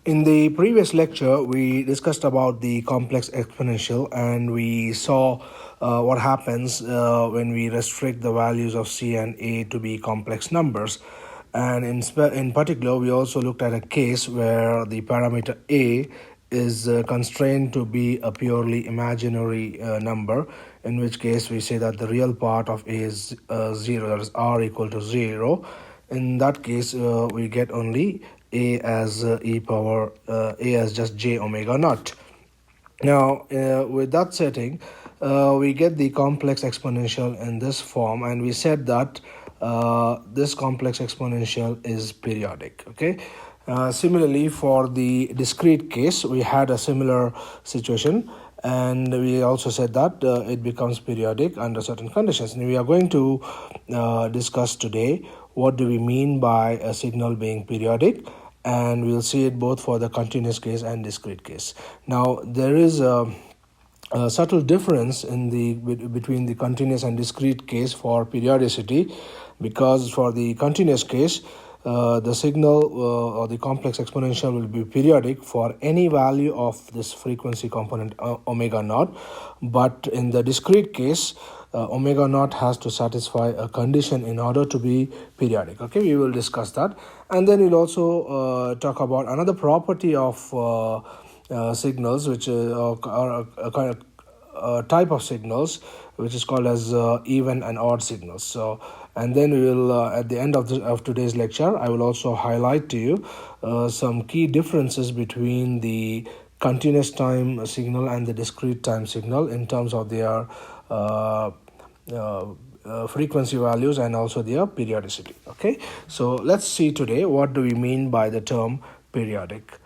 In the previous lecture, we discussed about the complex exponential, and we saw what happens when we restrict the values of c and a to be complex numbers. And in particular, we also looked at a case where the parameter a is constrained to be a purely imaginary number, in which case we say that the real part of a is 0, that is r equal to 0. In that case, we get only a as e power a as just j omega naught. Now, with that setting, we get the complex exponential in this form, and we said that this complex exponential is periodic. Okay. Similarly, for the discrete case, we had a similar situation, and we also said that it becomes periodic under certain conditions. And we are going to discuss today what do we mean by a signal being periodic, and we'll see it both for the continuous case and discrete case. Now, there is a subtle difference in between the continuous and discrete case for periodicity, because for the continuous case, the signal or the complex exponential will be periodic for any value of this frequency component omega naught, but in the discrete case, omega naught has to satisfy a condition in order to be periodic. Okay, we will discuss that, and then we'll also talk about another property of signals, which are a kind of type of signals, which is called as even and odd signals. So, and then we will at the end of today's lecture, I will also highlight to you some key differences between the continuous time signal and the discrete time signal in terms of their frequency values and also their periodicity. Okay, so let's see today what do we mean by the term periodic.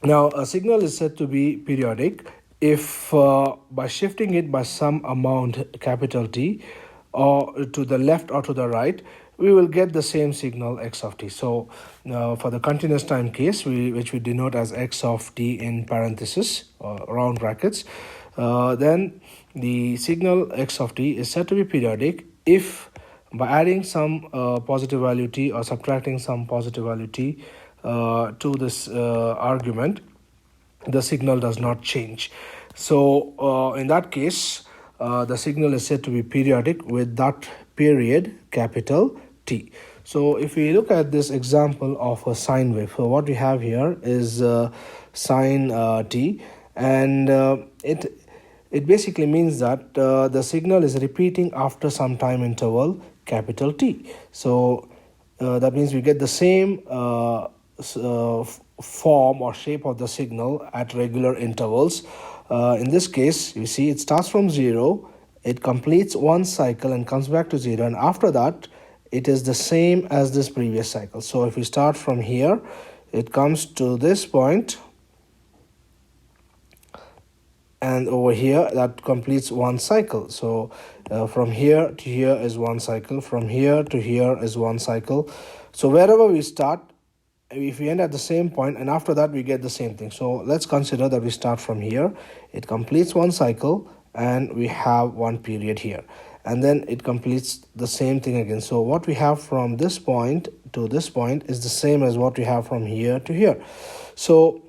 Now, a signal is said to be periodic if by shifting it by some amount capital T, or to the left or to the right, we will get the same signal x of t. So for the continuous time case, which we denote as x of t in parenthesis or round brackets, then the signal x of t is said to be periodic if by adding some positive value t or subtracting some positive value t to this argument, the signal does not change. So in that case, the signal is said to be periodic with that period capital T. So if we look at this example of a sine wave, so what we have here is sine t, and it basically means that the signal is repeating after some time interval capital T. So that means we get the same form or shape of the signal at regular intervals. In this case, you see it starts from 0, it completes one cycle and comes back to 0, and after that it is the same as this previous cycle. So if we start from here, it comes to this point, and over here that completes one cycle. So from here to here is one cycle, from here to here is one cycle. So wherever we start, if we end at the same point, and after that we get the same thing. So let's consider that we start from here, it completes one cycle, and we have one period here, and then it completes the same thing again. So what we have from this point to this point is the same as what we have from here to here. So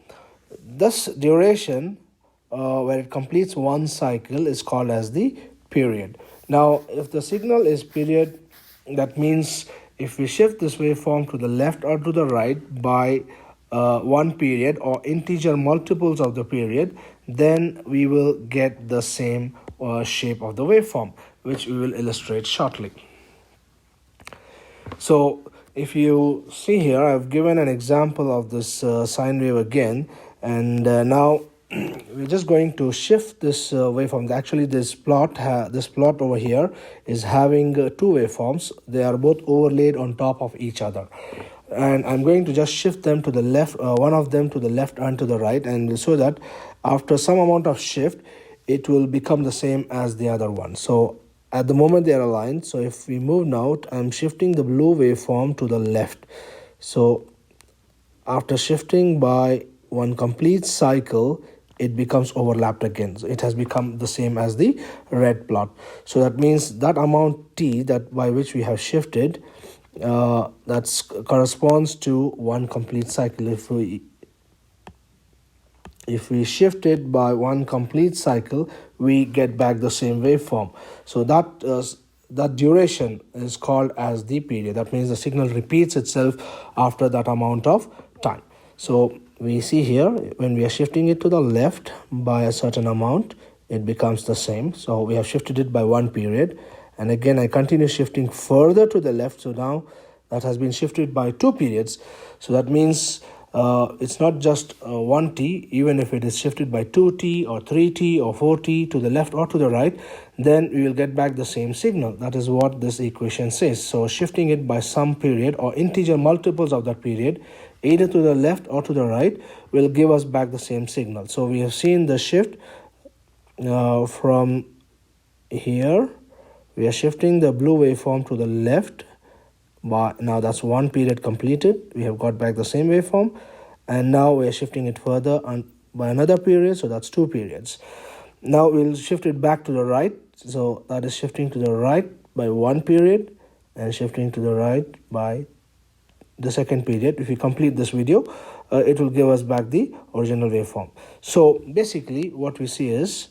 this duration where it completes one cycle is called as the period. Now, if the signal is period, that means if we shift this waveform to the left or to the right by one period or integer multiples of the period, then we will get the same shape of the waveform, which we will illustrate shortly. So if you see here, I've given an example of this sine wave again, and now we're just going to shift this waveform. Actually, this plot over here is having two waveforms. They are both overlaid on top of each other, and I'm going to just shift them to the left, one of them to the left and to the right, and so that after some amount of shift, it will become the same as the other one. So at the moment they are aligned. So if we move now, I'm shifting the blue waveform to the left. So after shifting by one complete cycle, it becomes overlapped again. So it has become the same as the red plot. So that means that amount t that by which we have shifted, that corresponds to one complete cycle. If we if we shift it by one complete cycle, we get back the same waveform. So that duration is called as the period. That means the signal repeats itself after that amount of time. So we see here, when we are shifting it to the left by a certain amount, it becomes the same. So we have shifted it by one period, and again I continue shifting further to the left. So now that has been shifted by 2 periods. So that means it's not just 1t. Even if it is shifted by 2t or 3t or 4t to the left or to the right, then we will get back the same signal. That is what this equation says. So shifting it by some period or integer multiples of that period, either to the left or to the right, will give us back the same signal. So we have seen the shift from here. We are shifting the blue waveform to the left. But now that's one period completed. We have got back the same waveform, and now we are shifting it further by another period. So that's 2 periods. Now we'll shift it back to the right. So that is shifting to the right by 1 period and shifting to the right by the second period. If we complete this video, it will give us back the original waveform. So basically what we see is,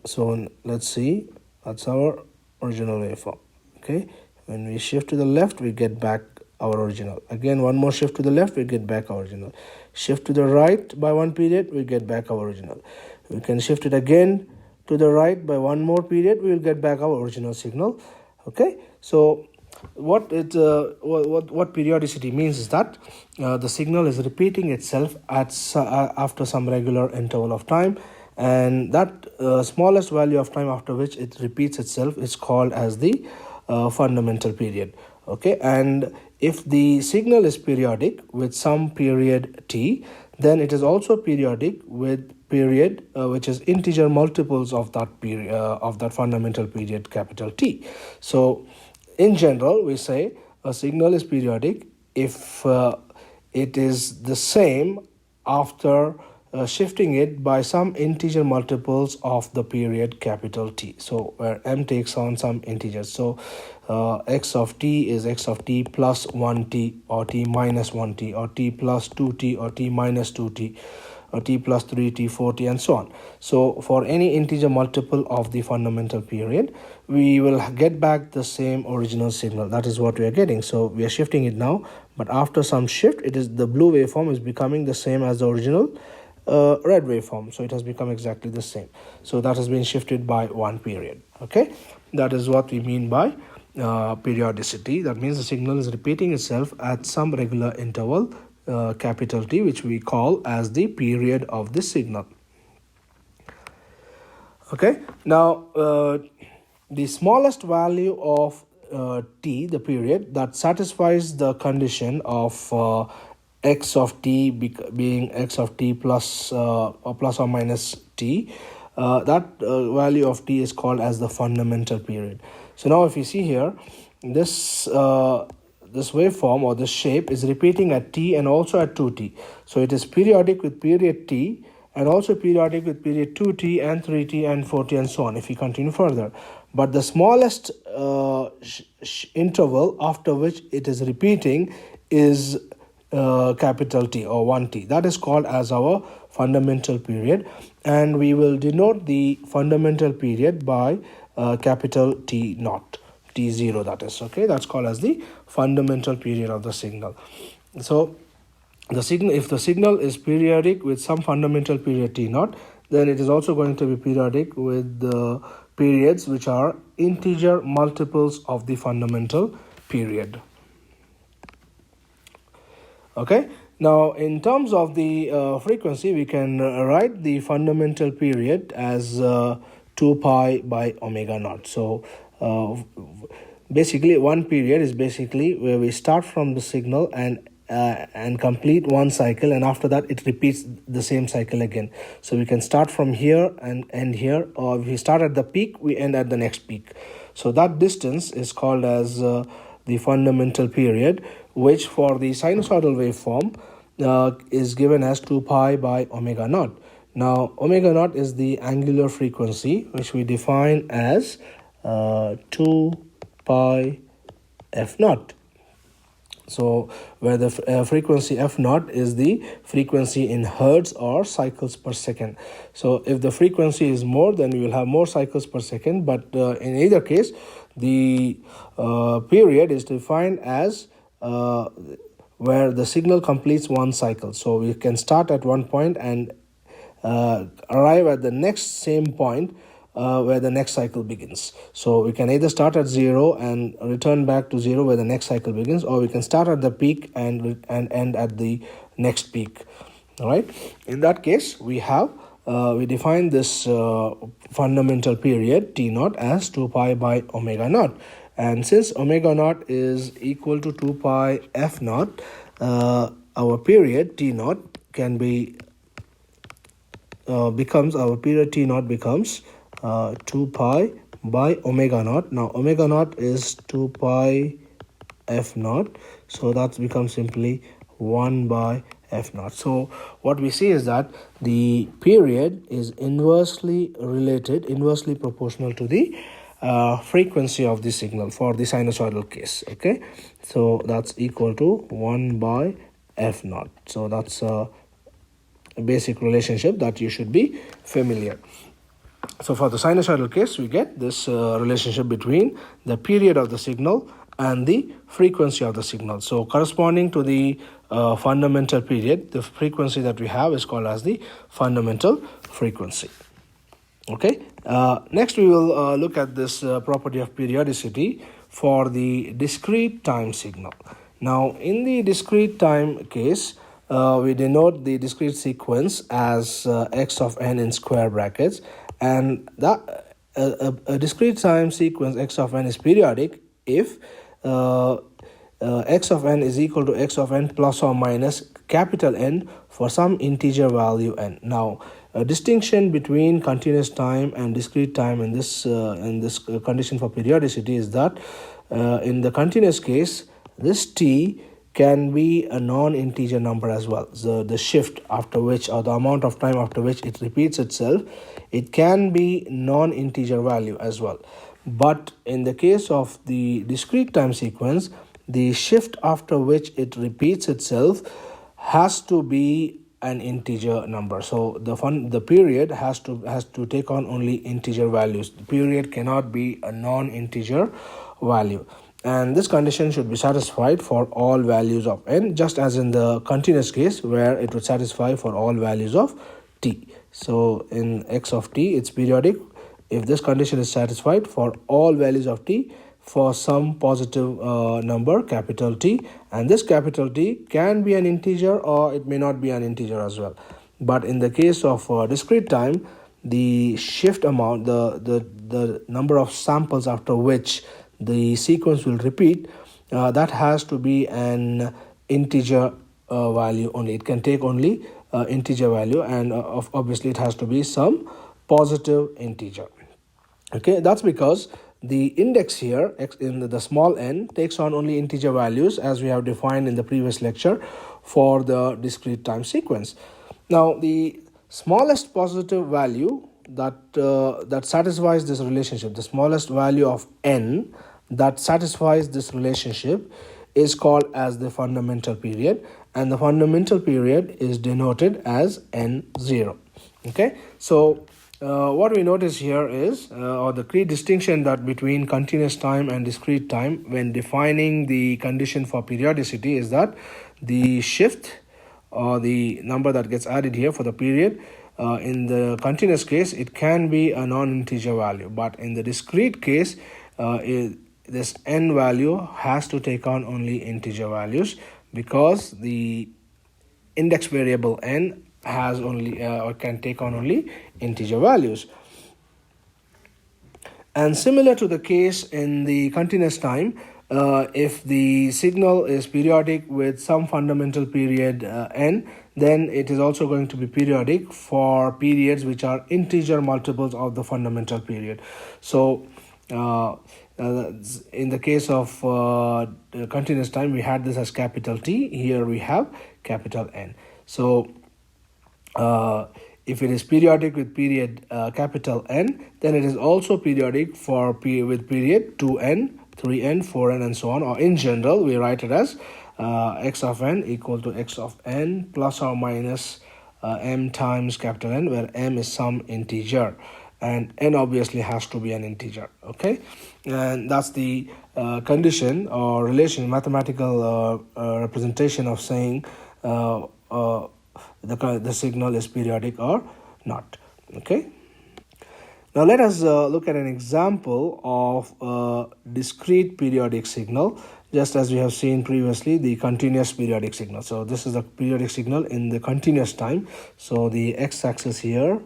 so let's see, that's our original waveform. Okay, when we shift to the left, we get back our original. Again, one more shift to the left, we get back our original. Shift to the right by 1 period, we get back our original. We can shift it again to the right by one more period, we will get back our original signal. Okay, so what periodicity means is that the signal is repeating itself at after some regular interval of time, and that smallest value of time after which it repeats itself is called as the fundamental period. Okay, and if the signal is periodic with some period t, then it is also periodic with period which is integer multiples of that period of that fundamental period, capital T. So in general, we say a signal is periodic if it is the same after shifting it by some integer multiples of the period capital T. So where m takes on some integers. So x of t is x of t plus 1t or t minus 1t or t plus 2t or t minus 2t or t plus 3t, 4t, and so on. So for any integer multiple of the fundamental period, we will get back the same original signal. That is what we are getting. So we are shifting it now, but after some shift, it is the blue waveform is becoming the same as the original red waveform. So it has become exactly the same. So that has been shifted by one period. Okay, that is what we mean by periodicity. That means the signal is repeating itself at some regular interval, capital T, which we call as the period of the signal. Okay, now the smallest value of t, the period that satisfies the condition of x of t being x of t plus or minus t, that value of t is called as the fundamental period. So now if you see here, this waveform or this shape is repeating at t and also at 2t. So it is periodic with period t and also periodic with period 2t and 3t and 4t and so on if we continue further. But the smallest interval after which it is repeating is capital T or 1t. That is called as our fundamental period, and we will denote the fundamental period by capital T naught, T0, that is. Okay, that's called as the fundamental period of the signal. So the signal, if the signal is periodic with some fundamental period T naught, then it is also going to be periodic with the periods which are integer multiples of the fundamental period. Okay, now in terms of the frequency, we can write the fundamental period as 2 pi by omega naught. So basically one period is basically where we start from the signal and complete one cycle, and after that it repeats the same cycle again. So we can start from here and end here, or if we start at the peak, we end at the next peak. So that distance is called as the fundamental period, which for the sinusoidal waveform is given as 2 pi by omega naught. Now omega naught is the angular frequency, which we define as 2 pi f naught. So where the frequency f naught is the frequency in hertz or cycles per second. So if the frequency is more, then we will have more cycles per second, but in either case the period is defined as where the signal completes one cycle. So we can start at one point and arrive at the next same point where the next cycle begins. So we can either start at 0 and return back to 0 where the next cycle begins, or we can start at the peak and end at the next peak. All right. In that case, we define this fundamental period t naught as 2 pi by omega naught. And since omega naught is equal to 2 pi f naught, our period t naught can be becomes 2 pi by omega naught. Now omega naught is 2 pi f naught, so that becomes simply 1 by f naught. So what we see is that the period is inversely proportional to the frequency of the signal for the sinusoidal case. Okay, so that's equal to 1 by f naught. So that's a basic relationship that you should be familiar. So for the sinusoidal case, we get this relationship between the period of the signal and the frequency of the signal. So corresponding to the fundamental period, the frequency that we have is called as the fundamental frequency. Okay. Next we will look at this property of periodicity for the discrete time signal. Now in the discrete time case, we denote the discrete sequence as x of n in square brackets, and that a discrete time sequence x of n is periodic if x of n is equal to x of n plus or minus capital N for some integer value n. Now a distinction between continuous time and discrete time in this condition for periodicity is that in the continuous case, this t can be a non-integer number as well. So the shift after which, or the amount of time after which it repeats itself, it can be non-integer value as well. But in the case of the discrete time sequence, the shift after which it repeats itself has to be an integer number. So the period has to take on only integer values. The period cannot be a non-integer value. And this condition should be satisfied for all values of n, just as in the continuous case where it would satisfy for all values of t. So in x of t, it's periodic if this condition is satisfied for all values of t for some positive number, capital T, and this capital T can be an integer or it may not be an integer as well. But in the case of discrete time, the shift amount, the number of samples after which the sequence will repeat, that has to be an integer value only. It can take only integer value, and obviously it has to be some positive integer. Okay, that's because the index here, x in the small n, takes on only integer values as we have defined in the previous lecture for the discrete time sequence. Now the smallest positive value that satisfies this relationship, the smallest value of n that satisfies this relationship is called as the fundamental period, and the fundamental period is denoted as n0. Okay, so what we notice here is, or the key distinction that between continuous time and discrete time when defining the condition for periodicity is that the shift or the number that gets added here for the period, in the continuous case it can be a non-integer value, but in the discrete case this n value has to take on only integer values because the index variable n has only or can take on only integer values. And similar to the case in the continuous time, if the signal is periodic with some fundamental period n, then it is also going to be periodic for periods which are integer multiples of the fundamental period. So in the case of continuous time, we had this as capital T. Here we have capital N. So if it is periodic with period capital N, then it is also periodic with period 2n, 3n, 4n, and so on. Or in general, we write it as x of n equal to x of n plus or minus m times capital N, where m is some integer and n obviously has to be an integer. Okay, and that's the condition or relation, mathematical representation of saying the signal is periodic or not. Okay, now let us look at an example of a discrete periodic signal, just as we have seen previously the continuous periodic signal. So this is the periodic signal in the continuous time. So the x-axis here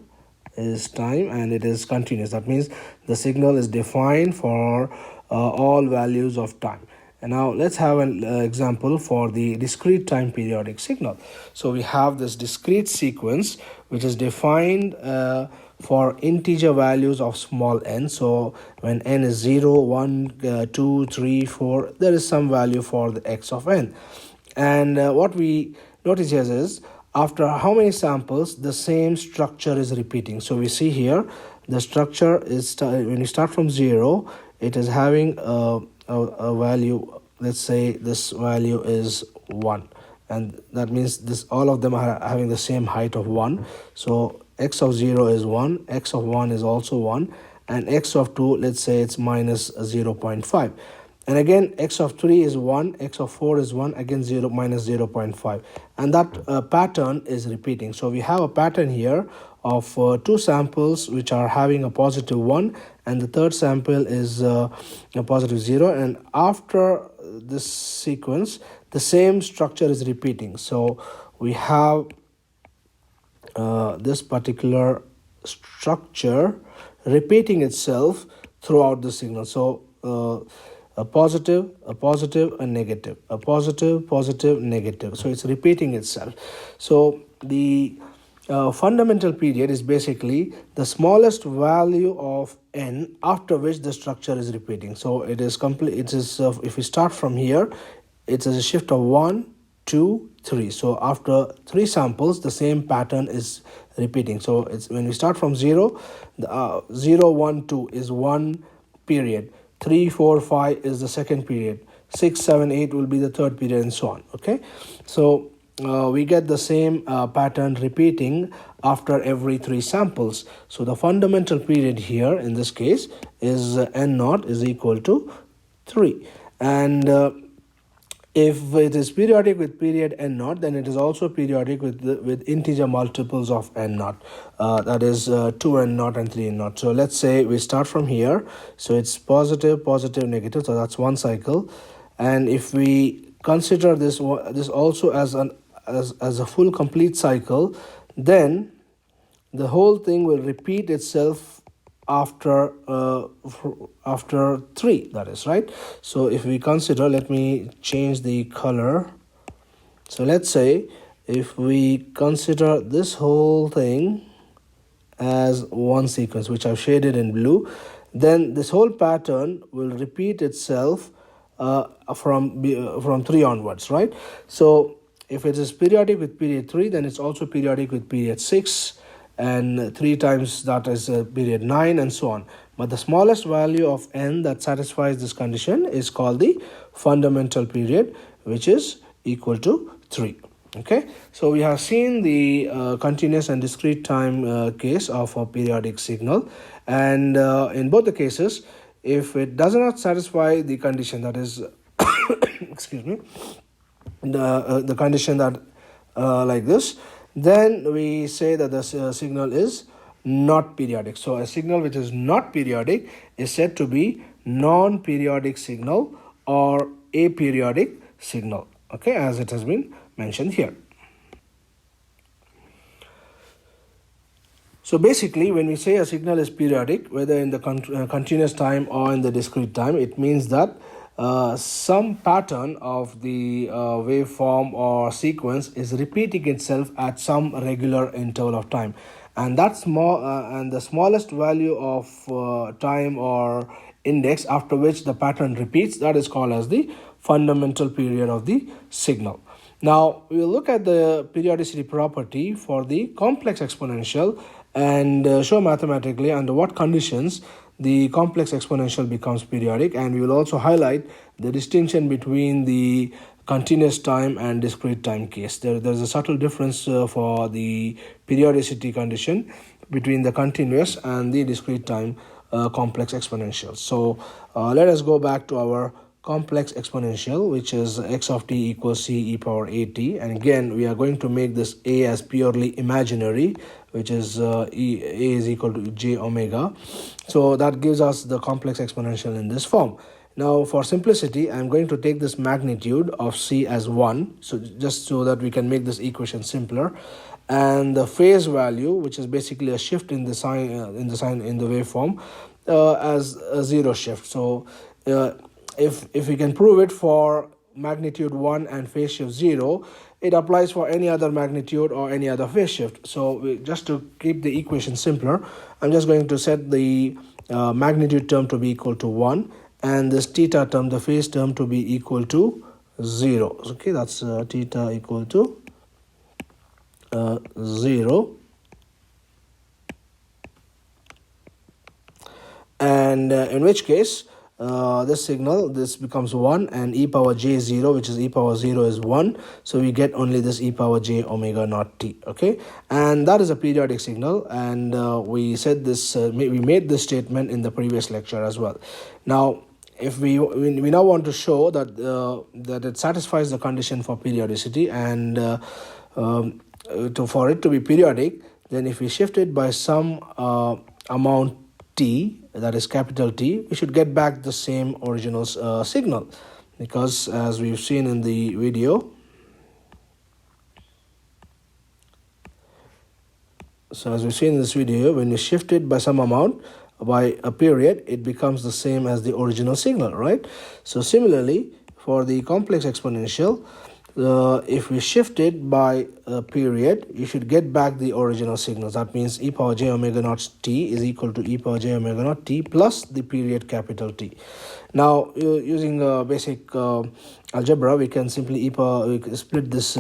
is time and it is continuous. That means the signal is defined for all values of time. And now let's have an example for the discrete time periodic signal. So we have this discrete sequence which is defined for integer values of small n. So when n is 0, 1, 2, 3, 4, there is some value for the x of n. And what we notice here is after how many samples the same structure is repeating. So we see here the structure is when you start from 0, it is having a value. Let's say this value is 1, and that means this all of them are having the same height of 1. So x of 0 is 1, x of 1 is also 1, and x of 2, let's say it's minus 0.5. And again, x of 3 is 1, x of 4 is 1, again 0 minus 0.5. And that pattern is repeating. So we have a pattern here of two samples which are having a positive 1, and the third sample is a positive 0. And after this sequence, the same structure is repeating. So we have this particular structure repeating itself throughout the signal. So a positive, a negative, a positive, positive, negative. So it's repeating itself. So the fundamental period is basically the smallest value of n after which the structure is repeating. So it is complete. It is if we start from here, it is a shift of 1, 2, 3. So after 3 samples, the same pattern is repeating. So it's when we start from 0, the 0, 1, 2 is one period. 3, 4, 5 is the second period. 6, 7, 8 will be the third period, and so on. Okay, so we get the same pattern repeating after every 3 samples. So the fundamental period here in this case is n naught is equal to 3. And if it is periodic with period n naught, then it is also periodic with integer multiples of n naught. That is 2n naught and 3n naught. So let's say we start from here. So it's positive, positive, negative. So that's one cycle. And if we consider this also as a full complete cycle, then the whole thing will repeat itself after 3, that is right. So if we consider, let me change the color. So let's say if we consider this whole thing as one sequence, which I've shaded in blue, then this whole pattern will repeat itself from 3 onwards, right? So if it is periodic with period 3, then it's also periodic with period 6, and 3 times that is period 9, and so on. But the smallest value of n that satisfies this condition is called the fundamental period, which is equal to 3. Okay, so we have seen the continuous and discrete time case of a periodic signal, and in both the cases, if it does not satisfy the condition, that is excuse me, the condition that like this, then we say that the signal is not periodic. So a signal which is not periodic is said to be non-periodic signal or aperiodic signal, okay, as it has been mentioned here. So basically, when we say a signal is periodic, whether in the continuous time or in the discrete time, it means that some pattern of the waveform or sequence is repeating itself at some regular interval of time, and that's and the smallest value of time or index after which the pattern repeats, that is called as the fundamental period of the signal. Now we will look at the periodicity property for the complex exponential and show mathematically under what conditions the complex exponential becomes periodic, and we will also highlight the distinction between the continuous time and discrete time case. There's a subtle difference for the periodicity condition between the continuous and the discrete time complex exponential. So let us go back to our complex exponential, which is x of t equals c e power at, and again we are going to make this a as purely imaginary, which is a is equal to j omega. So that gives us the complex exponential in this form. Now for simplicity, I'm going to take this magnitude of c as 1, so just so that we can make this equation simpler, and the phase value, which is basically a shift in the sign in the waveform, as a zero shift. So if we can prove it for magnitude 1 and phase shift 0, it applies for any other magnitude or any other phase shift. So just to keep the equation simpler, I'm just going to set the magnitude term to be equal to 1, and this theta term, the phase term, to be equal to 0. Okay, that's theta equal to 0. And in which case this becomes 1, and e power j 0, which is e power 0, is 1, so we get only this e power j omega naught t. Okay, and that is a periodic signal, and we said this we made this statement in the previous lecture as well. Now if we now want to show that that it satisfies the condition for periodicity, and for it to be periodic, then if we shift it by some amount t, that is capital T, we should get back the same original signal, because as we've seen in the video, in this video, when you shift it by some amount, by a period, it becomes the same as the original signal, right? So similarly, for the complex exponential, if we shift it by a period, you should get back the original signals. That means e power j omega naught t is equal to e power j omega naught t plus the period capital T. Now using basic algebra, we can simply split this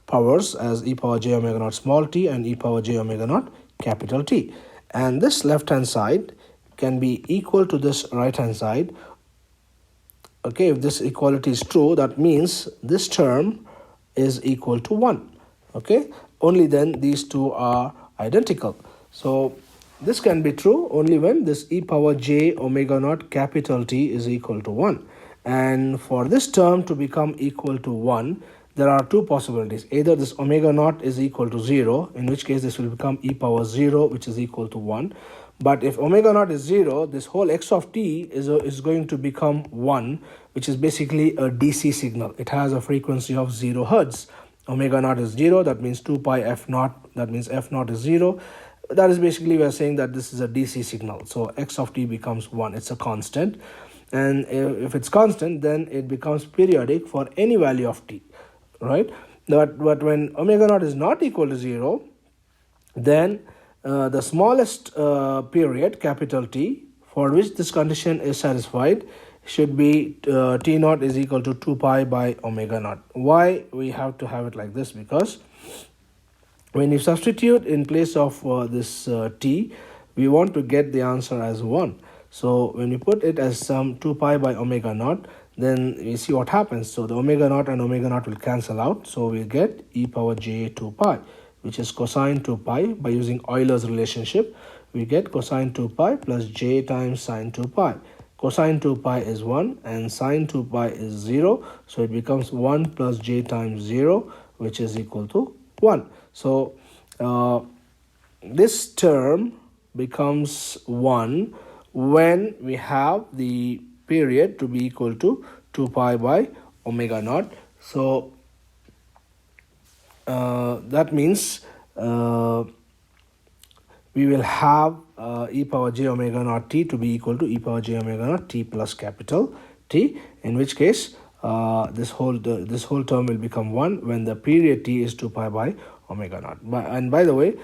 powers as e power j omega naught small t and e power j omega naught capital T, and this left hand side can be equal to this right hand side. Okay, if this equality is true, that means this term is equal to 1. Okay, only then these two are identical. So this can be true only when this e power j omega naught capital T is equal to 1. And for this term to become equal to 1, there are two possibilities. Either this omega naught is equal to 0, in which case this will become e power 0, which is equal to 1. But if omega naught is 0, this whole x of t is going to become 1, which is basically a DC signal. It has a frequency of 0 hertz. Omega naught is 0, that means 2 pi f naught, that means f naught is 0. That is basically we are saying that this is a DC signal. So x of t becomes 1. It's a constant. And if it's constant, then it becomes periodic for any value of t, right? But when omega naught is not equal to 0, then the smallest period, capital T, for which this condition is satisfied, should be T naught is equal to 2 pi by omega naught. Why we have to have it like this? Because when you substitute in place of this T, we want to get the answer as 1. So when you put it as some 2 pi by omega naught, then you see what happens. So the omega naught and omega naught will cancel out. So we get e power j 2 pi, which is cosine 2 pi. By using Euler's relationship, we get cosine 2 pi plus j times sine 2 pi. Cosine 2 pi is 1 and sine 2 pi is 0. So it becomes 1 plus j times 0, which is equal to 1. So this term becomes 1 when we have the period to be equal to 2 pi by omega naught. So that means we will have e power j omega naught t to be equal to e power j omega naught t plus capital T, in which case this whole term will become 1 when the period t is 2 pi by omega naught. And by the way,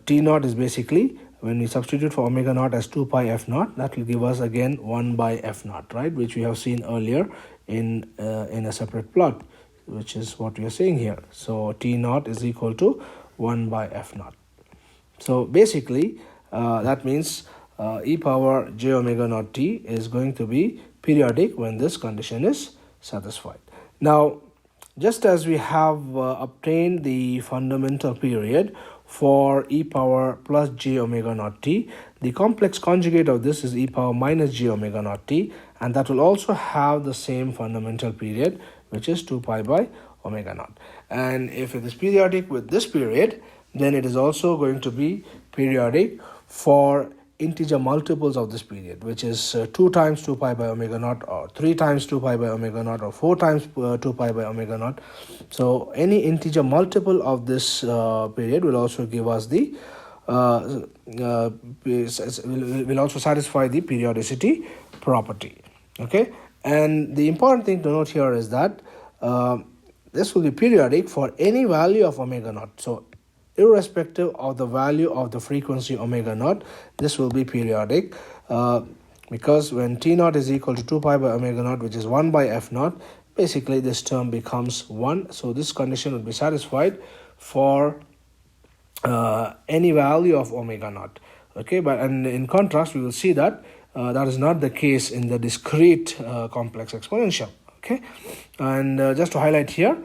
t naught is basically, when we substitute for omega naught as 2 pi f naught, that will give us again 1 by f naught, right, which we have seen earlier in a separate plot, which is what we are saying here. So T naught is equal to 1 by f naught. So basically that means e power j omega naught t is going to be periodic when this condition is satisfied. Now, just as we have obtained the fundamental period for e power plus j omega naught t, the complex conjugate of this is e power minus j omega naught t, and that will also have the same fundamental period, which is 2 pi by omega naught. And if it is periodic with this period, then it is also going to be periodic for integer multiples of this period, which is 2 times 2 pi by omega naught, or 3 times 2 pi by omega naught, or 4 times 2 pi by omega naught. So any integer multiple of this period will also give us the will also satisfy the periodicity property. Okay, and the important thing to note here is that this will be periodic for any value of omega naught. So irrespective of the value of the frequency omega naught, this will be periodic, because when t naught is equal to 2 pi by omega naught, which is 1 by f naught, basically this term becomes 1. So this condition will be satisfied for any value of omega naught. Okay, but and in contrast, we will see that that is not the case in the discrete complex exponential. Okay, and just to highlight here,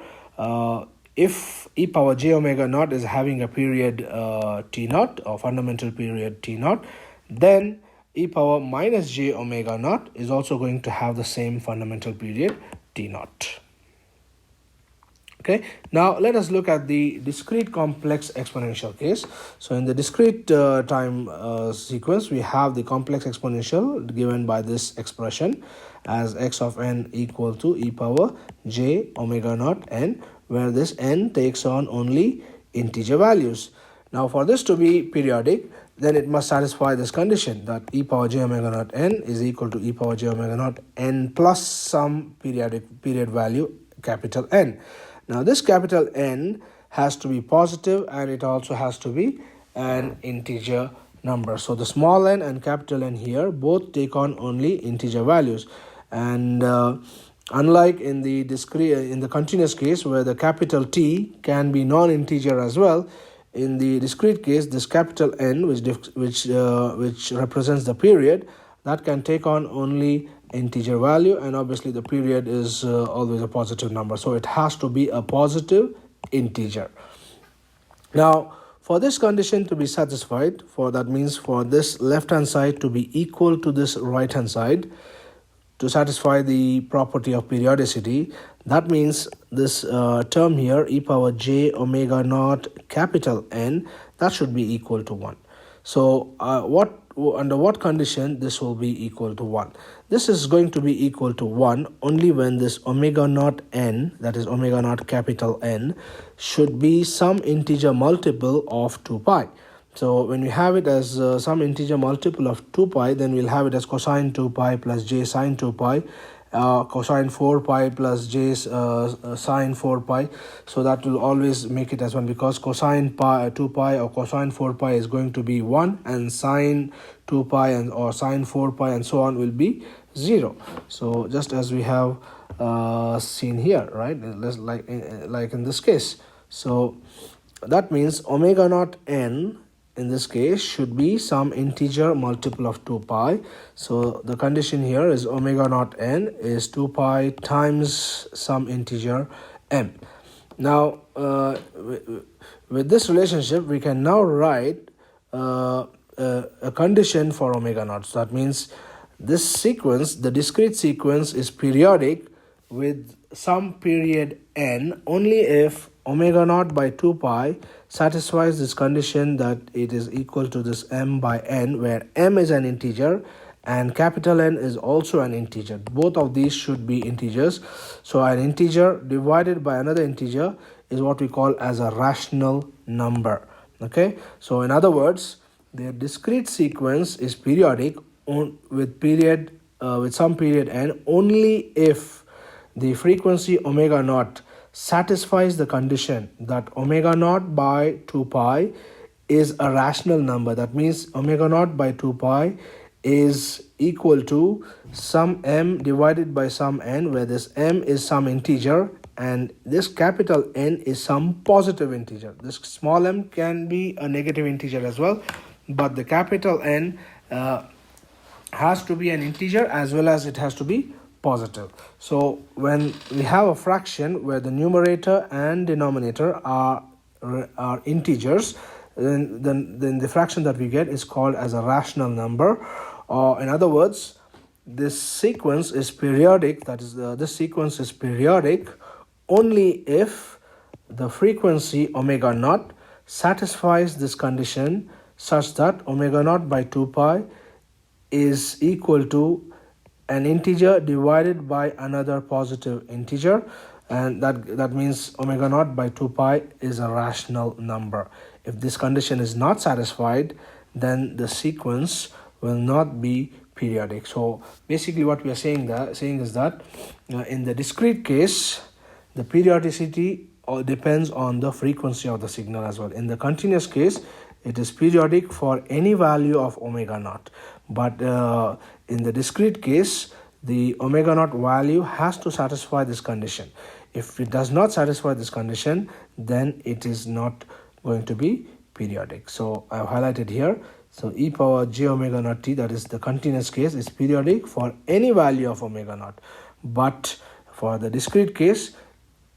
if e power j omega naught is having a period t naught, or fundamental period t naught, then e power minus j omega naught is also going to have the same fundamental period t naught. Okay, now let us look at the discrete complex exponential case. So in the discrete time sequence, we have the complex exponential given by this expression as x of n equal to e power j omega naught n, where this n takes on only integer values. Now for this to be periodic, then it must satisfy this condition that e power j omega naught n is equal to e power j omega naught n plus some period value capital N. Now this capital N has to be positive, and it also has to be an integer number. So the small n and capital N here both take on only integer values, and unlike in the continuous case where the capital T can be non-integer as well, in the discrete case this capital N, which represents the period, that can take on only integer value, and obviously the period is always a positive number, so it has to be a positive integer. Now for this condition to be satisfied, that means for this left hand side to be equal to this right hand side, to satisfy the property of periodicity, that means this term here, e power j omega naught capital N, that should be equal to 1. So under what condition this will be equal to 1? This is going to be equal to 1 only when this omega naught n, that is omega naught capital N, should be some integer multiple of 2 pi. So when we have it as some integer multiple of 2 pi, then we'll have it as cosine 2 pi plus j sine 2 pi, cosine 4 pi plus j sine 4 pi. So that will always make it as 1, because cosine 2 pi or cosine 4 pi is going to be 1, and sine 2 pi or sine 4 pi and so on will be 0. So just as we have seen here, right, like in this case. So that means omega naught n in this case should be some integer multiple of 2 pi. So the condition here is omega naught n is 2 pi times some integer m. Now with this relationship, we can now write a condition for omega naught. So that means this sequence, the discrete sequence, is periodic with some period n only if omega naught by 2 pi satisfies this condition that it is equal to this m by n, where m is an integer and capital N is also an integer. Both of these should be integers. So an integer divided by another integer is what we call as a rational number. Okay, so in other words, the discrete sequence is periodic with some period n only if the frequency omega naught satisfies the condition that omega naught by 2 pi is a rational number. That means omega naught by 2 pi is equal to some m divided by some n, where this m is some integer and this capital N is some positive integer. This small m can be a negative integer as well, but the capital N has to be an integer as well as it has to be positive. So when we have a fraction where the numerator and denominator are integers, then the fraction that we get is called as a rational number. Or in other words, this sequence is periodic. That is, this sequence is periodic only if the frequency omega naught satisfies this condition such that omega naught by 2 pi is equal to an integer divided by another positive integer, and that means omega naught by 2 pi is a rational number. If this condition is not satisfied, then the sequence will not be periodic. So basically what we are saying is that in the discrete case, the periodicity depends on the frequency of the signal as well. In the continuous case, it is periodic for any value of omega naught. But in the discrete case, the omega naught value has to satisfy this condition. If it does not satisfy this condition, then it is not going to be periodic. So I have highlighted here. So e power j omega naught t, that is the continuous case, is periodic for any value of omega naught. But for the discrete case,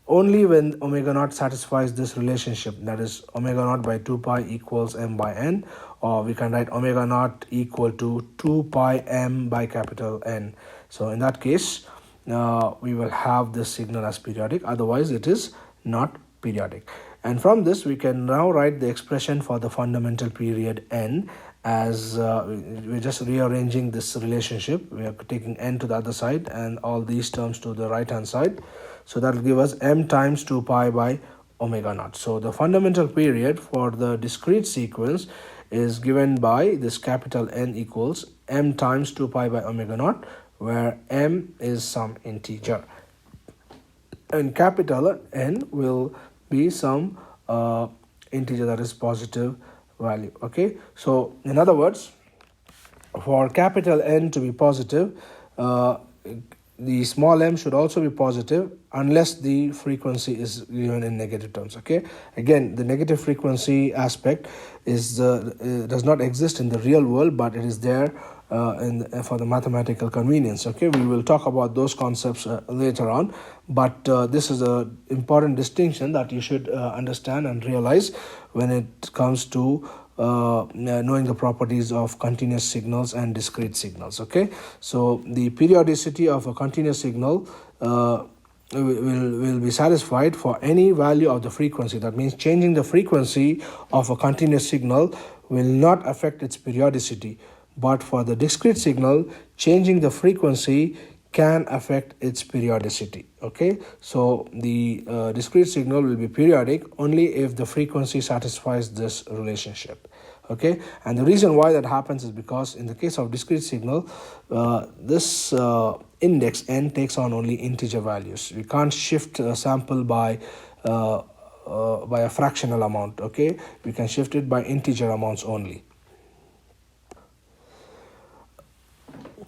only when omega naught satisfies this relationship, that is omega naught by 2 pi equals m by n, or we can write omega naught equal to 2 pi m by capital N. So in that case, we will have this signal as periodic, otherwise it is not periodic. And from this we can now write the expression for the fundamental period n as we're just rearranging this relationship. We are taking n to the other side and all these terms to the right hand side. So that will give us m times 2 pi by omega naught. So the fundamental period for the discrete sequence is given by this capital N equals m times 2 pi by omega naught, where m is some integer and capital N will be some integer that is positive value. Okay, so in other words, for capital N to be positive, the small m should also be positive unless the frequency is given in negative terms. Okay, again, the negative frequency aspect is does not exist in the real world, but it is there for the mathematical convenience. Okay, we will talk about those concepts later on, but this is an important distinction that you should understand and realize when it comes to knowing the properties of continuous signals and discrete signals. Okay, so the periodicity of a continuous signal will be satisfied for any value of the frequency. That means changing the frequency of a continuous signal will not affect its periodicity, but for the discrete signal, changing the frequency can affect its periodicity. Okay, so the discrete signal will be periodic only if the frequency satisfies this relationship. Okay, and the reason why that happens is because in the case of discrete signal, this index n takes on only integer values. We can't shift a sample by a fractional amount. Okay, we can shift it by integer amounts only.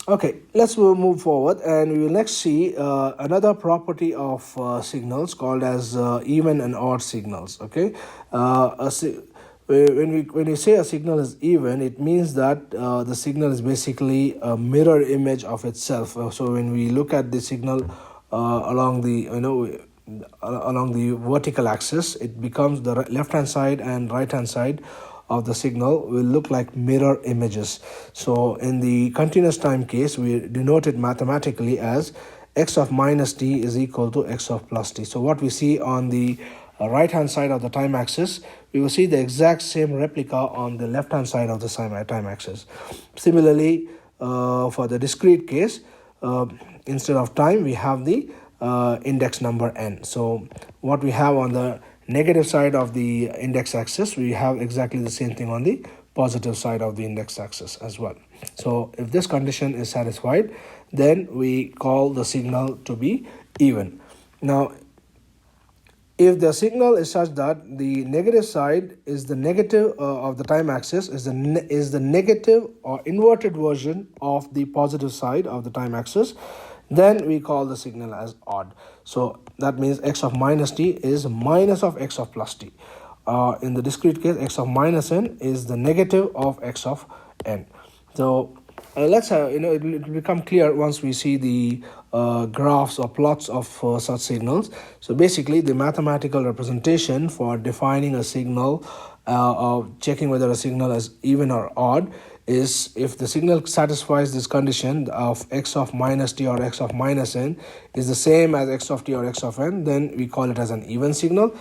Okay, let's move forward, and we will next see another property of signals called as even and odd signals. Okay, when we say a signal is even, it means that the signal is basically a mirror image of itself. So when we look at the signal along the along the vertical axis, it becomes the left hand side and right hand side of the signal will look like mirror images. So in the continuous time case, we denote it mathematically as x of minus t is equal to x of plus t. So what we see on the right hand side of the time axis, we will see the exact same replica on the left hand side of the time axis. Similarly, for the discrete case, instead of time, we have the index number n. So what we have on the negative side of the index axis, we have exactly the same thing on the positive side of the index axis as well. So if this condition is satisfied, then we call the signal to be even. Now, if the signal is such that the negative side is the negative of the time axis is the negative or inverted version of the positive side of the time axis, then we call the signal as odd. So that means x of minus t is minus of x of plus t. In the discrete case, x of minus n is the negative of x of n. So let's it will become clear once we see the graphs or plots of such signals. So basically, the mathematical representation for defining a signal or checking whether a signal is even or odd is if the signal satisfies this condition of x of minus t or x of minus n is the same as x of t or x of n, then we call it as an even signal.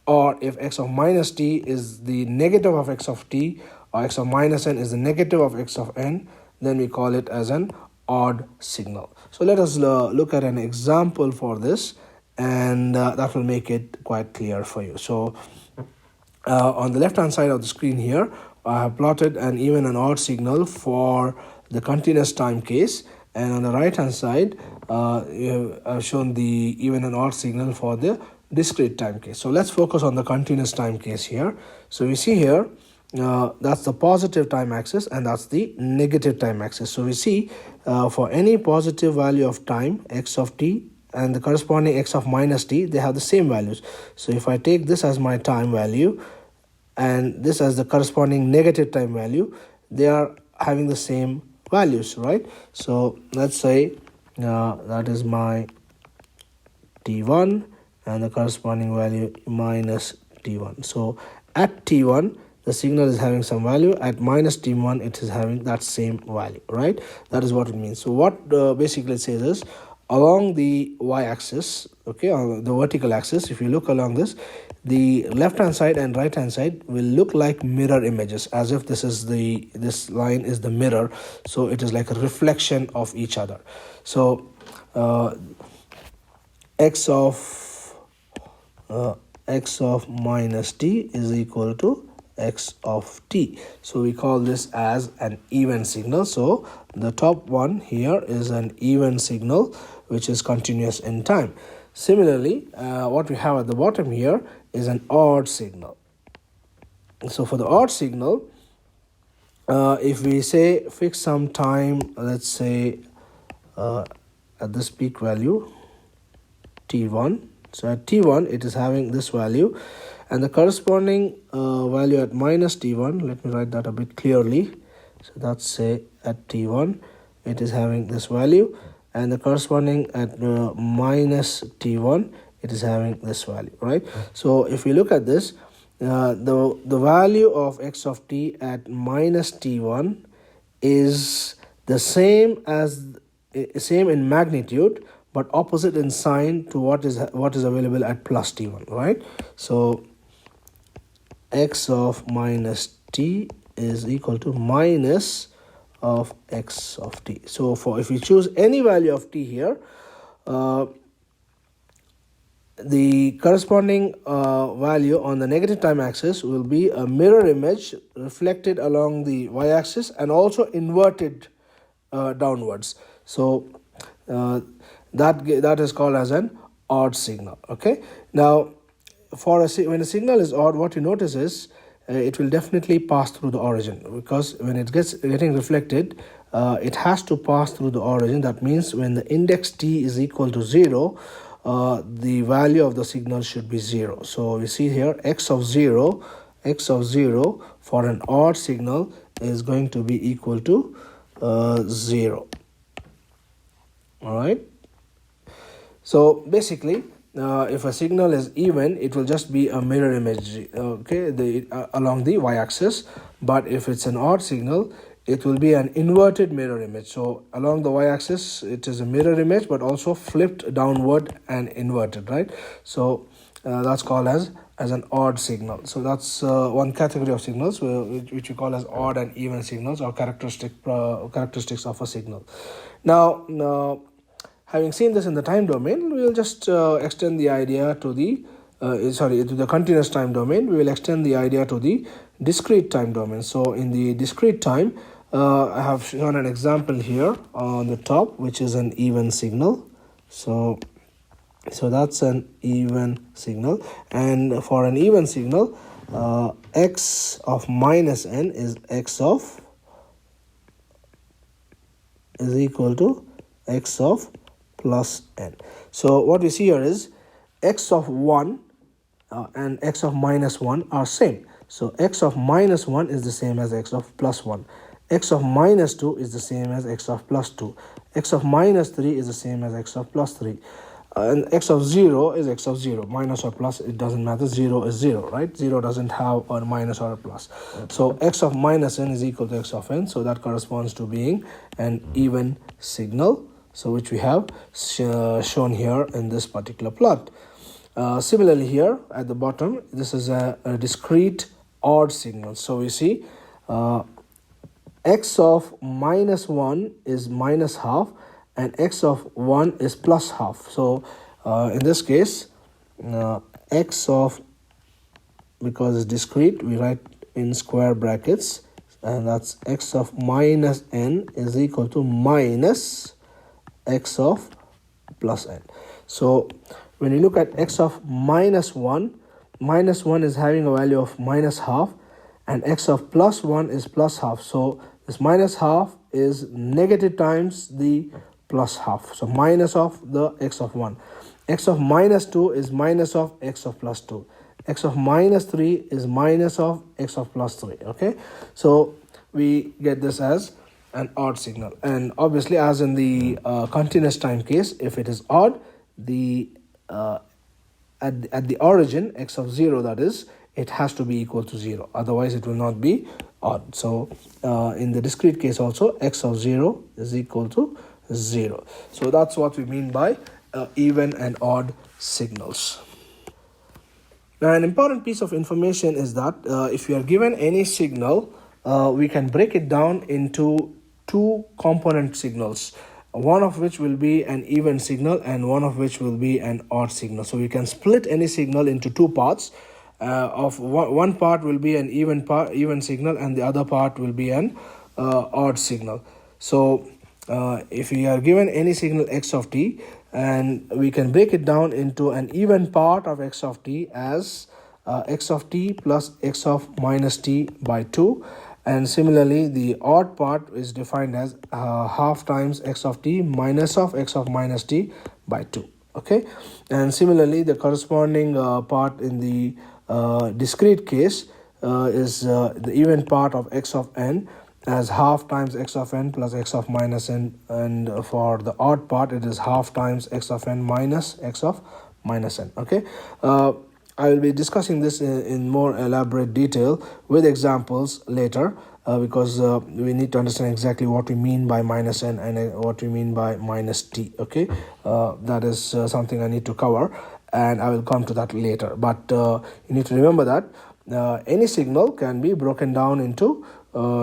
Or if x of minus t is the negative of x of t, or x of minus n is the negative of x of n, then we call it as an odd signal. So let us look at an example for this, and that will make it quite clear for you. So on the left hand side of the screen here, I have plotted an even and odd signal for the continuous time case, and on the right hand side I've shown the even and odd signal for the discrete time case. So let's focus on the continuous time case here. So we see here that's the positive time axis and that's the negative time axis. So we see for any positive value of time, x of t, and the corresponding x of minus t, they have the same values. So if I take this as my time value and this as the corresponding negative time value, they are having the same values, right? So let's say that is my t1 and the corresponding value minus t1. So at t1 the signal is having some value, at minus t1 it is having that same value, right? That is what it means. So what basically it says is, along the y-axis, okay, on the vertical axis, if you look along this, the left hand side and right hand side will look like mirror images, as if this line is the mirror, so it is like a reflection of each other. So x of minus t is equal to x of t. So we call this as an even signal. So the top one here is an even signal which is continuous in time. Similarly, what we have at the bottom here is an odd signal. So for the odd signal, if we say fix some time, let's say at this peak value t1, so at t1 it is having this value, and the corresponding value at minus t1, let me write that a bit clearly. So that's say at t1 it is having this value, and the corresponding at minus t1 it is having this value, right? So if we look at this, the value of x of t at minus t1 is the same in magnitude but opposite in sign to what is available at plus t1, right? So x of minus t is equal to minus of x of t. So if we choose any value of t here, the corresponding value on the negative time axis will be a mirror image reflected along the y-axis and also inverted downwards. So that is called as an odd signal. Okay, now when a signal is odd, what you notice is it will definitely pass through the origin, because when it getting reflected, it has to pass through the origin. That means when the index t is equal to 0, the value of the signal should be 0. So we see here x of 0 for an odd signal is going to be equal to 0. All right. So basically, if a signal is even, it will just be a mirror image, okay, along the y-axis. But if it's an odd signal, it will be an inverted mirror image. So along the y-axis, it is a mirror image, but also flipped downward and inverted, right? So that's called as an odd signal. So that's one category of signals which we call as odd and even signals, or characteristics of a signal. Now, having seen this in the time domain, we will just extend the idea to the continuous time domain. We will extend the idea to the discrete time domain. So in the discrete time, I have shown an example here on the top, which is an even signal. So that's an even signal, and for an even signal, x of minus n is equal to x of plus n. So what we see here is x of 1 and x of minus 1 are same. So x of minus 1 is the same as x of plus 1, x of minus 2 is the same as x of plus 2. X of minus 3 is the same as x of plus 3. And x of 0 is x of 0. Minus or plus, it doesn't matter. 0 is 0, right? 0 doesn't have a minus or a plus. So x of minus n is equal to x of n. So that corresponds to being an even signal. So which we have shown here in this particular plot. Similarly here at the bottom, this is a discrete odd signal. So we see x of minus 1 is minus half and x of 1 is plus half. So in this case, x of, because it's discrete, we write in square brackets, and that's x of minus n is equal to minus x of plus n. So when you look at x of minus 1 is having a value of minus half, and x of plus 1 is plus half. So this minus half is negative times the plus half. So minus of the x of 1. X of minus 2 is minus of x of plus 2. X of minus 3 is minus of x of plus 3. Okay, so we get this as an odd signal. And obviously, as in the continuous time case, if it is odd, the at the origin, x of 0, that is, it has to be equal to 0. Otherwise, it will not be odd. So in the discrete case also, x of 0 is equal to 0. So that's what we mean by even and odd signals. Now, an important piece of information is that if you are given any signal, we can break it down into two component signals, one of which will be an even signal and one of which will be an odd signal. So we can split any signal into two parts. Of one part will be an even signal, and the other part will be an odd signal. So if we are given any signal x of t, and we can break it down into an even part of x of t as x of t plus x of minus t by 2, and similarly the odd part is defined as half times x of t minus of x of minus t by 2. Okay, and similarly the corresponding part in the discrete case is the even part of x of n as half times x of n plus x of minus n, and for the odd part it is half times x of n minus x of minus n. Okay, I will be discussing this in more elaborate detail with examples later, because we need to understand exactly what we mean by minus n and what we mean by minus t. Okay, that is something I need to cover, and I will come to that later. But you need to remember that any signal can be broken down into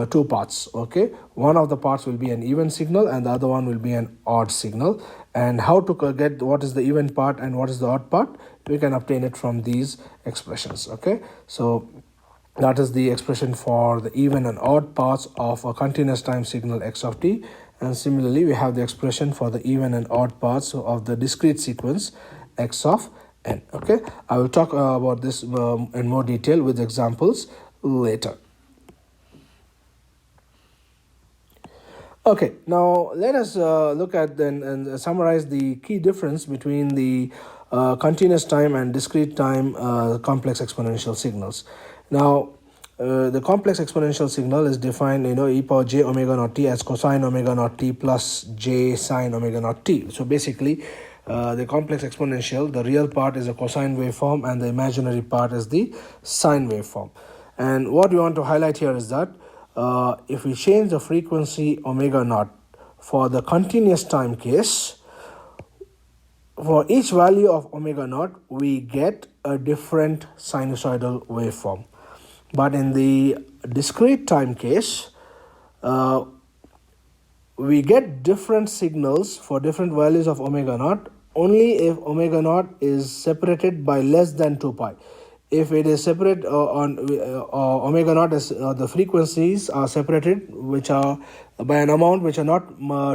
two parts. Okay, one of the parts will be an even signal and the other one will be an odd signal. And how to get what is the even part and what is the odd part, we can obtain it from these expressions. Okay, so that is the expression for the even and odd parts of a continuous time signal x of t, and similarly we have the expression for the even and odd parts of the discrete sequence x of n. Okay, I will talk about this in more detail with examples later. Okay, now let us look at then and summarize the key difference between the continuous time and discrete time complex exponential signals. Now, the complex exponential signal is defined, e power j omega naught t as cosine omega naught t plus j sine omega naught t. So basically, the complex exponential, the real part is a cosine waveform and the imaginary part is the sine waveform. And what we want to highlight here is that if we change the frequency omega naught for the continuous time case, for each value of omega naught, we get a different sinusoidal waveform. But in the discrete time case, we get different signals for different values of omega naught only if omega naught is separated by less than 2 pi. If it is separate on omega naught, is the frequencies are separated which are by an amount which are not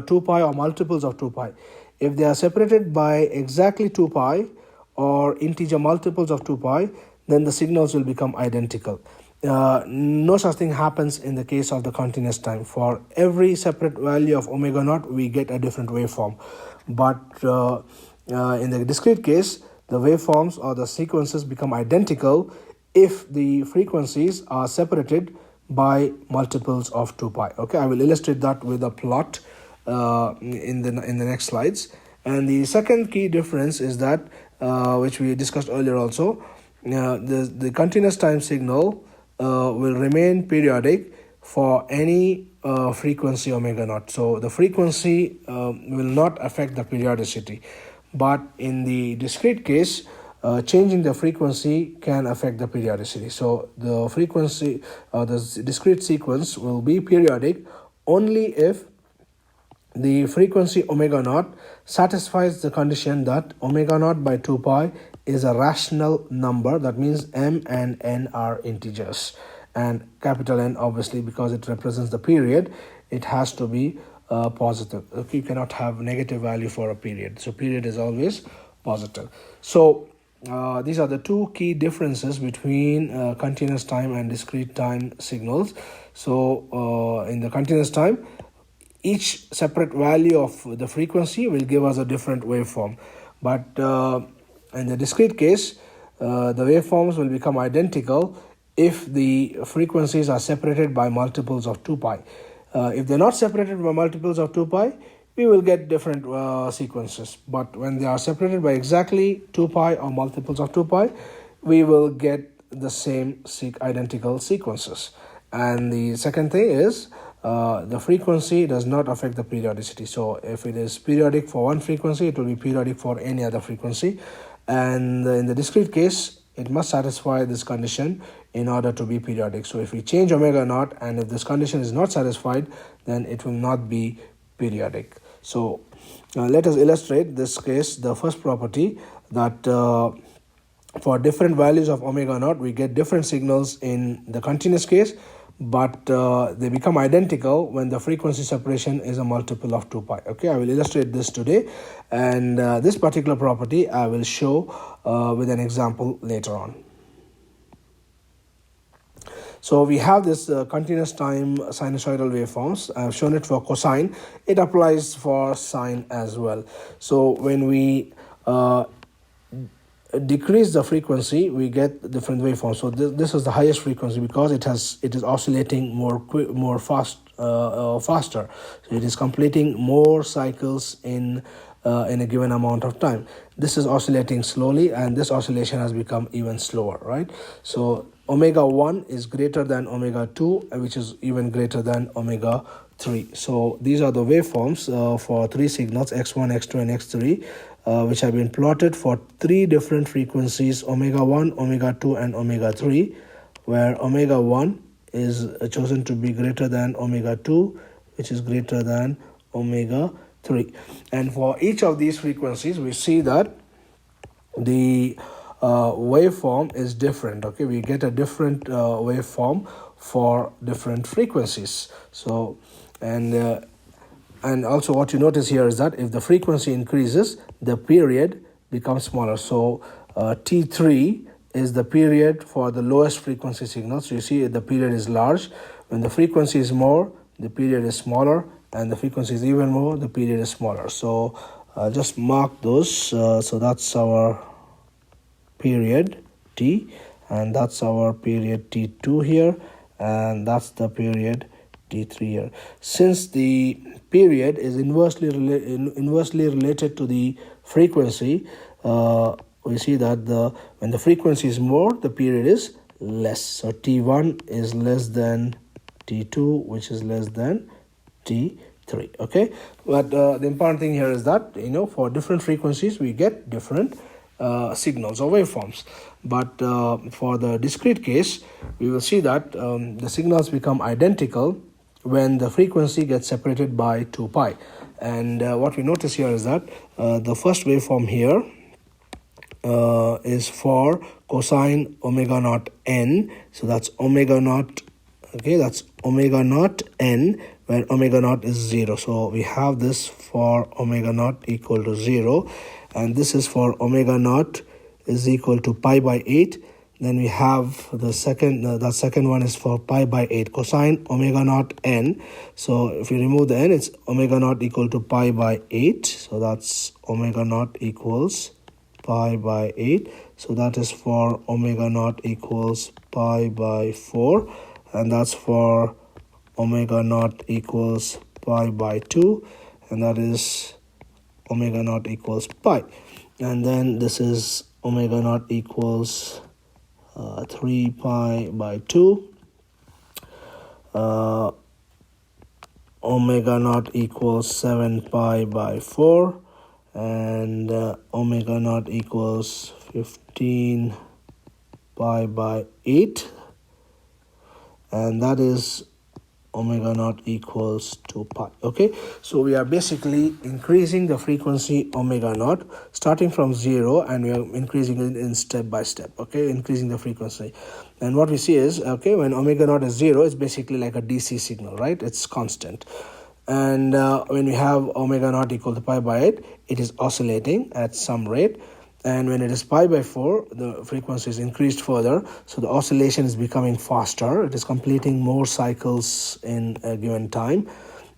2 pi or multiples of 2 pi. If they are separated by exactly 2 pi or integer multiples of 2 pi, then the signals will become identical. No such thing happens in the case of the continuous time. For every separate value of omega naught, we get a different waveform. But in the discrete case, the waveforms or the sequences become identical if the frequencies are separated by multiples of 2 pi. Okay, I will illustrate that with a plot in the next slides. And the second key difference is that which we discussed earlier also, the continuous time signal will remain periodic for any frequency omega naught. So the frequency will not affect the periodicity, but in the discrete case, changing the frequency can affect the periodicity. So the frequency, the discrete sequence will be periodic only if the frequency omega naught satisfies the condition that omega naught by 2 pi is a rational number. That means m and n are integers, and capital N, obviously, because it represents the period, it has to be positive. Okay, you cannot have negative value for a period, so period is always positive. So these are the two key differences between continuous time and discrete time signals. So in the continuous time, each separate value of the frequency will give us a different waveform, but in the discrete case, the waveforms will become identical if the frequencies are separated by multiples of 2 pi. If they're not separated by multiples of 2 pi, we will get different sequences, but when they are separated by exactly 2 pi or multiples of 2 pi, we will get the same identical sequences. And the second thing is, the frequency does not affect the periodicity. So if it is periodic for one frequency, it will be periodic for any other frequency. And in the discrete case, it must satisfy this condition in order to be periodic. So if we change omega naught, and if this condition is not satisfied, then it will not be periodic. So let us illustrate this case, the first property, that for different values of omega naught, we get different signals in the continuous case, but they become identical when the frequency separation is a multiple of 2 pi. Okay, I will illustrate this today, and this particular property I will show with an example later on. So we have this continuous time sinusoidal waveforms. I have shown it for cosine. It applies for sine as well. So when we decrease the frequency, we get different waveforms. So this is the highest frequency because it is oscillating faster. So it is completing more cycles in a given amount of time. This is oscillating slowly, and this oscillation has become even slower, right? So omega 1 is greater than omega 2, which is even greater than omega 3. So these are the waveforms for three signals, x1, x2, and x3, which have been plotted for three different frequencies, omega 1, omega 2, and omega 3, where omega 1 is chosen to be greater than omega 2, which is greater than omega 3. And for each of these frequencies, we see that the waveform is different. Okay, we get a different waveform for different frequencies. So and also what you notice here is that if the frequency increases, the period becomes smaller. So T3 is the period for the lowest frequency signal. So you see the period is large. When the frequency is more, the period is smaller, and the frequency is even more, the period is smaller. So just mark those. So that's our period T, and that's our period T2 here, and that's the period T3 here. Since the period is inversely related to the frequency, we see that when the frequency is more, the period is less. So T1 is less than T2, which is less than T3. Okay, but the important thing here is that, for different frequencies we get different signals or waveforms. But for the discrete case, we will see that the signals become identical when the frequency gets separated by 2 pi. And what we notice here is that the first waveform here is for cosine omega naught n. So that's omega naught. Okay, that's omega naught n, where omega naught is 0. So we have this for omega naught equal to 0, and this is for omega naught is equal to pi by 8. Then we have the second one is for pi by 8, cosine omega naught n. So if you remove the n, it's omega naught equal to pi by 8. So that's omega naught equals pi by 8. So that is for omega naught equals pi by 4. and that's for omega naught equals pi by 2, and that is omega naught equals pi. And then this is omega naught equals 3 pi by 2, omega naught equals 7 pi by 4, and omega naught equals 15 pi by 8, and that is omega naught equals 2 pi. Okay, so we are basically increasing the frequency omega naught starting from 0, and we are increasing it in step by step. Okay, increasing the frequency, and what we see is, okay, when omega naught is 0, it's basically like a DC signal, right? It's constant. And when we have omega naught equal to pi by 8, it is oscillating at some rate. And when it is pi by 4, the frequency is increased further, so the oscillation is becoming faster. It is completing more cycles in a given time.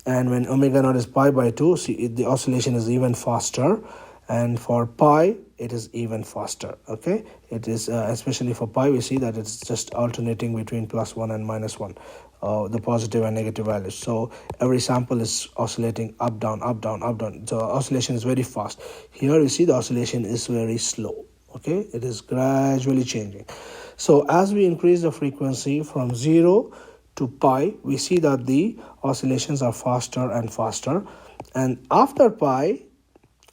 And when omega naught is pi by 2, the oscillation is even faster. And for pi, it is even faster. Okay, it is especially for pi, we see that it's just alternating between +1 and -1, the positive and negative values. So every sample is oscillating up, down, up, down, up, down. The oscillation is very fast. Here you see the oscillation is very slow. Okay, it is gradually changing. So as we increase the frequency from 0 to pi, we see that the oscillations are faster and faster. And after pi,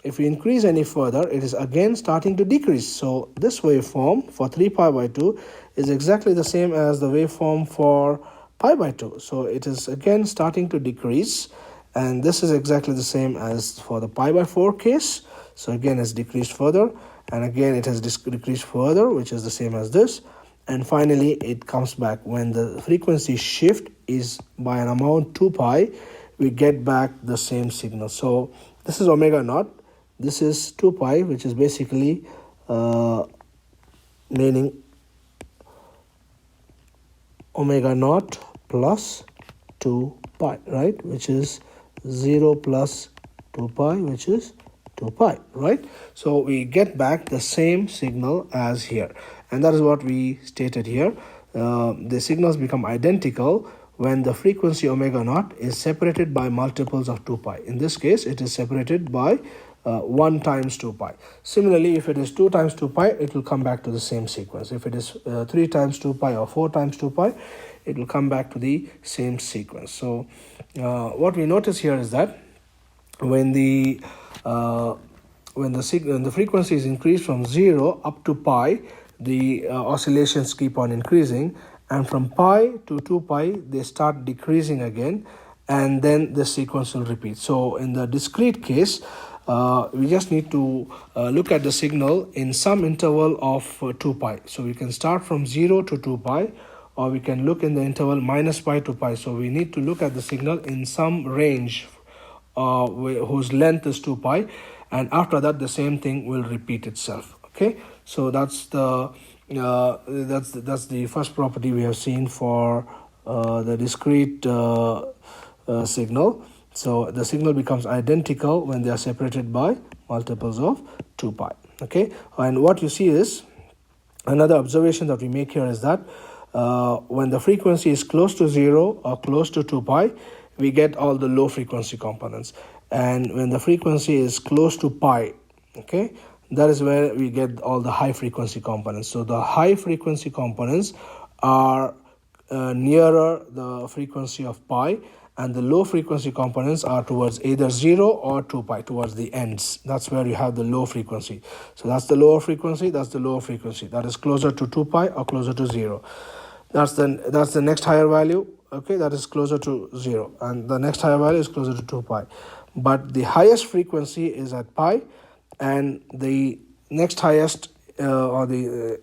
if we increase any further, it is again starting to decrease. So this waveform for 3 pi by 2 is exactly the same as the waveform for pi by 2. So it is again starting to decrease, and this is exactly the same as for the pi by 4 case. So again it's decreased further, and again it has decreased further, which is the same as this. And finally it comes back. When the frequency shift is by an amount 2 pi, we get back the same signal. So this is omega naught, this is 2 pi, which is basically meaning omega naught plus 2 pi, right, which is 0 plus 2 pi, which is 2 pi, right? So we get back the same signal as here, and that is what we stated here. The signals become identical when the frequency omega naught is separated by multiples of 2 pi. In this case, it is separated by 1 times 2 pi. Similarly, if it is 2 times 2 pi, it will come back to the same sequence. If it is 3 times 2 pi or 4 times 2 pi, it will come back to the same sequence. So what we notice here is that when the frequency is increased from 0 up to pi, the oscillations keep on increasing, and from pi to 2 pi they start decreasing again, and then the sequence will repeat. So in the discrete case, we just need to look at the signal in some interval of 2 pi. So we can start from 0 to 2 pi, or we can look in the interval minus pi to pi. So we need to look at the signal in some range whose length is 2 pi, and after that the same thing will repeat itself. Okay, so that's the first property we have seen for the discrete signal. So the signal becomes identical when they are separated by multiples of 2 pi. Okay, and what you see is, another observation that we make here is that when the frequency is close to 0 or close to 2 pi, we get all the low frequency components, and when the frequency is close to pi, okay, that is where we get all the high frequency components. So the high frequency components are nearer the frequency of pi, and the low frequency components are towards either 0 or 2 pi, towards the ends. That's where you have the low frequency. So that's the lower frequency, that's the lower frequency, that is closer to 2 pi or closer to 0. That's the next higher value, okay, that is closer to 0, and the next higher value is closer to 2 pi. But the highest frequency is at pi, and the next highest or the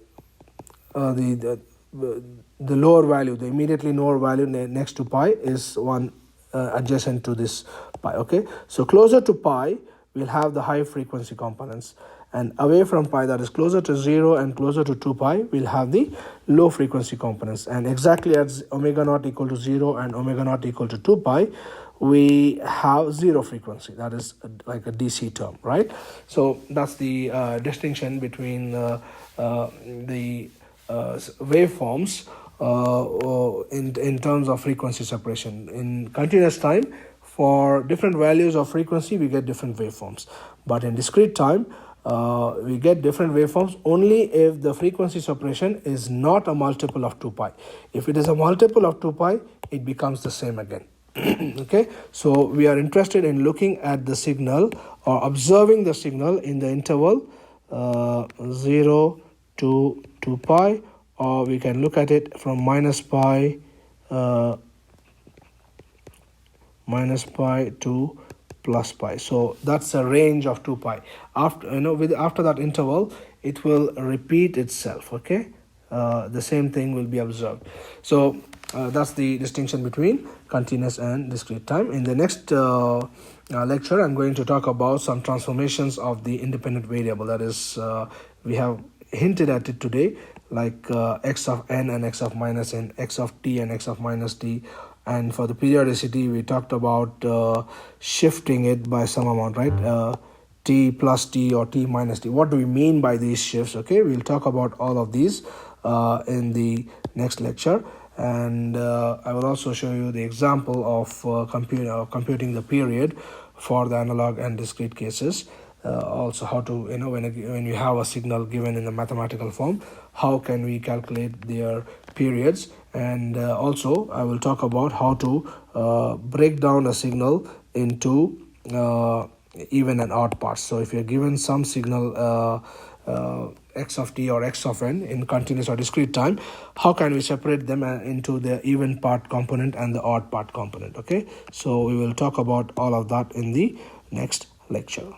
lower value, the immediately lower value next to pi is one adjacent to this pi. Okay, so closer to pi we'll have the high frequency components, and away from pi, that is closer to 0 and closer to 2 pi, we'll have the low frequency components. And exactly as omega naught equal to 0 and omega naught equal to 2 pi, we have 0 frequency. That is like a DC term, right? So that's the distinction between the waveforms in terms of frequency separation. In continuous time, for different values of frequency, we get different waveforms. But in discrete time, we get different waveforms only if the frequency separation is not a multiple of 2 pi. If it is a multiple of 2 pi, it becomes the same again. Okay, so we are interested in looking at the signal or observing the signal in the interval 0 to 2 pi, or we can look at it from minus pi to plus pi. So that's a range of 2 pi. After that interval, it will repeat itself. Okay, the same thing will be observed. So that's the distinction between continuous and discrete time. In the next lecture, I'm going to talk about some transformations of the independent variable. That is, we have hinted at it today, like x of n and x of minus n, x of t and x of minus t. And for the periodicity, we talked about shifting it by some amount, right? T plus t or t minus t. What do we mean by these shifts? Okay, we'll talk about all of these in the next lecture. And I will also show you the example of computing the period for the analog and discrete cases. Also how to, when you have a signal given in the mathematical form, how can we calculate their periods. And also I will talk about how to break down a signal into even and odd parts. So if you're given some signal x of t or x of n in continuous or discrete time, how can we separate them into the even part component and the odd part component? Okay, so we will talk about all of that in the next lecture.